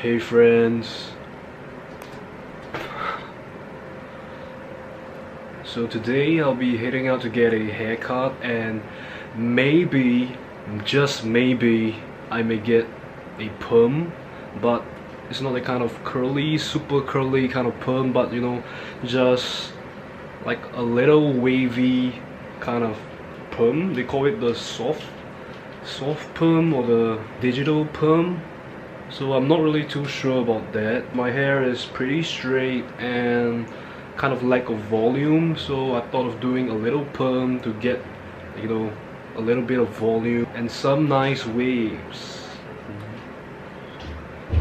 Hey friends, so today I'll be heading out to get a haircut, and maybe, just maybe, I may get a perm, but it's not the kind of curly, super curly kind of perm, but you know, just like a little wavy kind of perm. They call it the soft perm or the digital perm. So I'm not really too sure about that. My hair is pretty straight and kind of lack of volume, so I thought of doing a little perm to get, you know, a little bit of volume and some nice waves.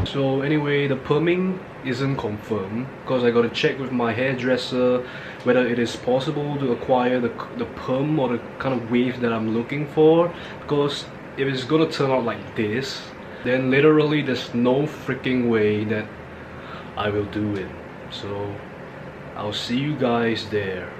So anyway, the perming isn't confirmed because I gotta check with my hairdresser whether it is possible to acquire the perm or the kind of wave that I'm looking for, because if it's gonna turn out like this, then literally there's no freaking way that I will do it. So I'll see you guys there.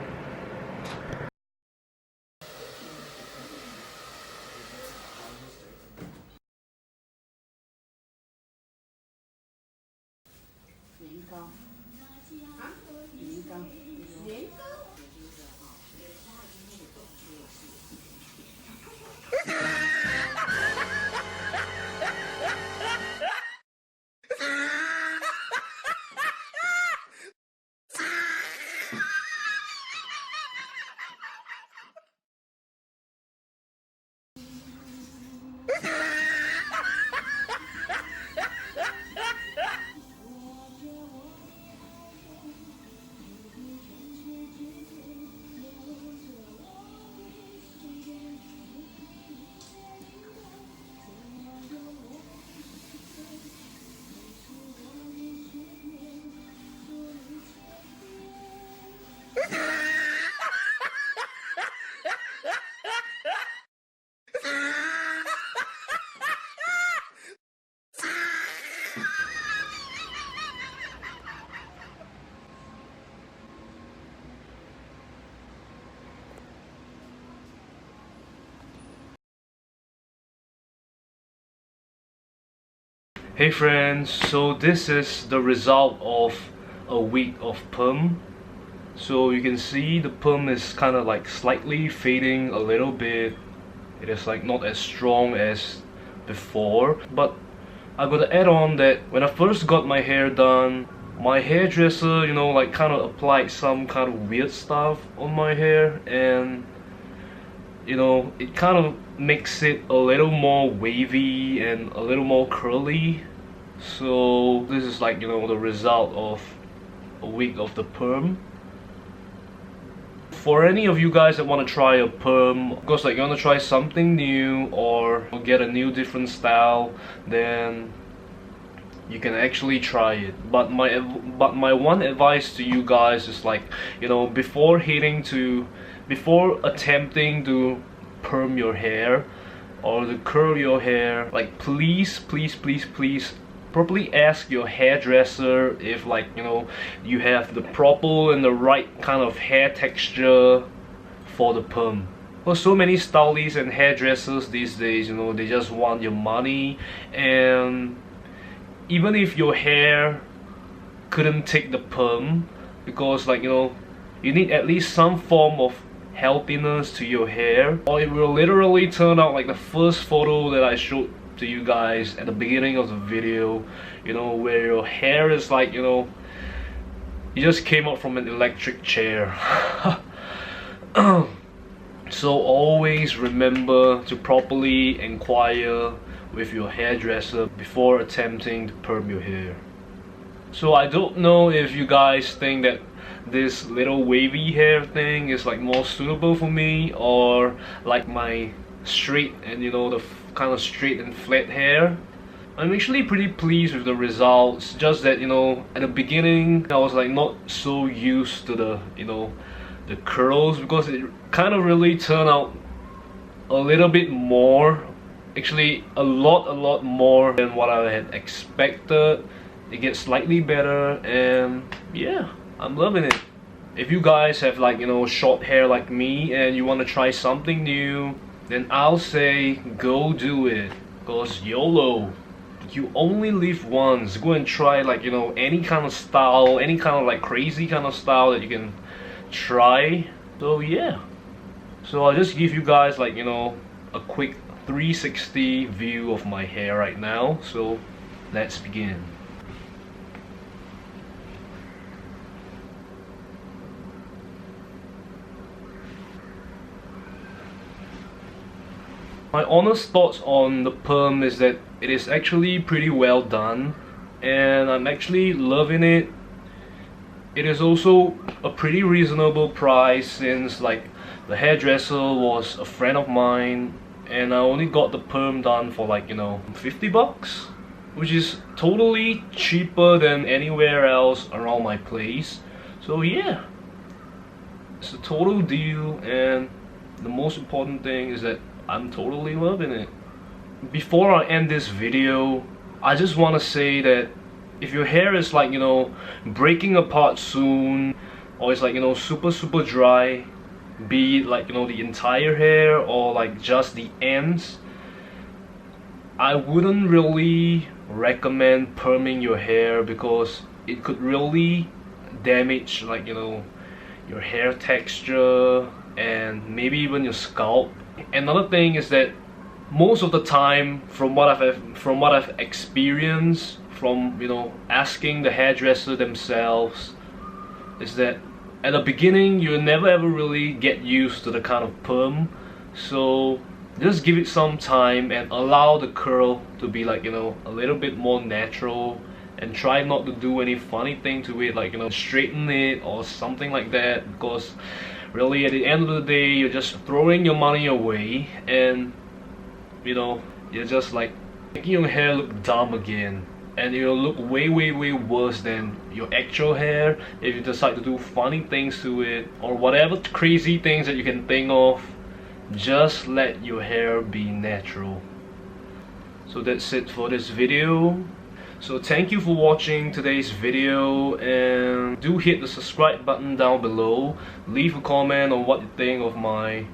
Hey friends, so this is the result of a week of perm. So you can see the perm is kind of like slightly fading a little bit. It is like not as strong as before, but I gotta add on that when I first got my hair done, my hairdresser, you know, like kind of applied some kind of weird stuff on my hair, and you know, it kind of makes it a little more wavy and a little more curly. So this is like, you know, the result of a week of the perm. For any of you guys that want to try a perm, of course, like you want to try something new or get a new different style, then you can actually try it. But my one advice to you guys is, like, you know, before attempting to perm your hair or to curl your hair, like please properly ask your hairdresser if, like, you know, you have the proper and the right kind of hair texture for the perm. Well, so many stylists and hairdressers these days, you know, they just want your money, and even if your hair couldn't take the perm, because, like, you know, you need at least some form of healthiness to your hair, or it will literally turn out like the first photo that I showed to you guys at the beginning of the video, you know, where your hair is like, you know, you just came out from an electric chair. So always remember to properly inquire with your hairdresser before attempting to perm your hair. So I don't know if you guys think that this little wavy hair thing is like more suitable for me, or like my straight and, you know, the kind of straight and flat hair. I'm actually pretty pleased with the results, just that, you know, at the beginning I was like not so used to the, you know, the curls, because it kind of really turned out a little bit more, actually a lot more than what I had expected. It gets slightly better, and yeah, I'm loving it. If you guys have, like, you know, short hair like me and you want to try something new, then I'll say go do it, cause YOLO. you only live once. Go and try, like, you know, any kind of style, any kind of like crazy kind of style that you can try. So yeah, so I'll just give you guys, like, you know, a quick 360 view of my hair right now. So let's begin. My honest thoughts on the perm is that it is actually pretty well done, and I'm actually loving it. It is also a pretty reasonable price, since like the hairdresser was a friend of mine, and I only got the perm done for, like, you know, 50 bucks, which is totally cheaper than anywhere else around my place. So yeah, it's a total deal, and the most important thing is that I'm totally loving it. Before I end this video, I just want to say that if your hair is, like, you know, breaking apart soon, or it's, like, you know, super dry, be it like, you know, the entire hair or like just the ends, I wouldn't really recommend perming your hair, because it could really damage, like, you know, your hair texture and maybe even your scalp. Another thing is that most of the time, from what I've experienced, from, you know, asking the hairdresser themselves, is that at the beginning you'll never ever really get used to the kind of perm. So just give it some time and allow the curl to be, like, you know, a little bit more natural, and try not to do any funny thing to it, like, you know, straighten it or something like that, because really at the end of the day you're just throwing your money away, and, you know, you're just like making your hair look dumb again, and it'll look way worse than your actual hair if you decide to do funny things to it or whatever crazy things that you can think of. Just let your hair be natural. So that's it for this video. So thank you for watching today's video, and do hit the subscribe button down below. Leave a comment on what you think of my,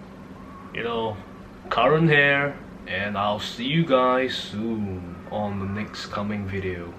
you know, current hair, and I'll see you guys soon on the next coming video.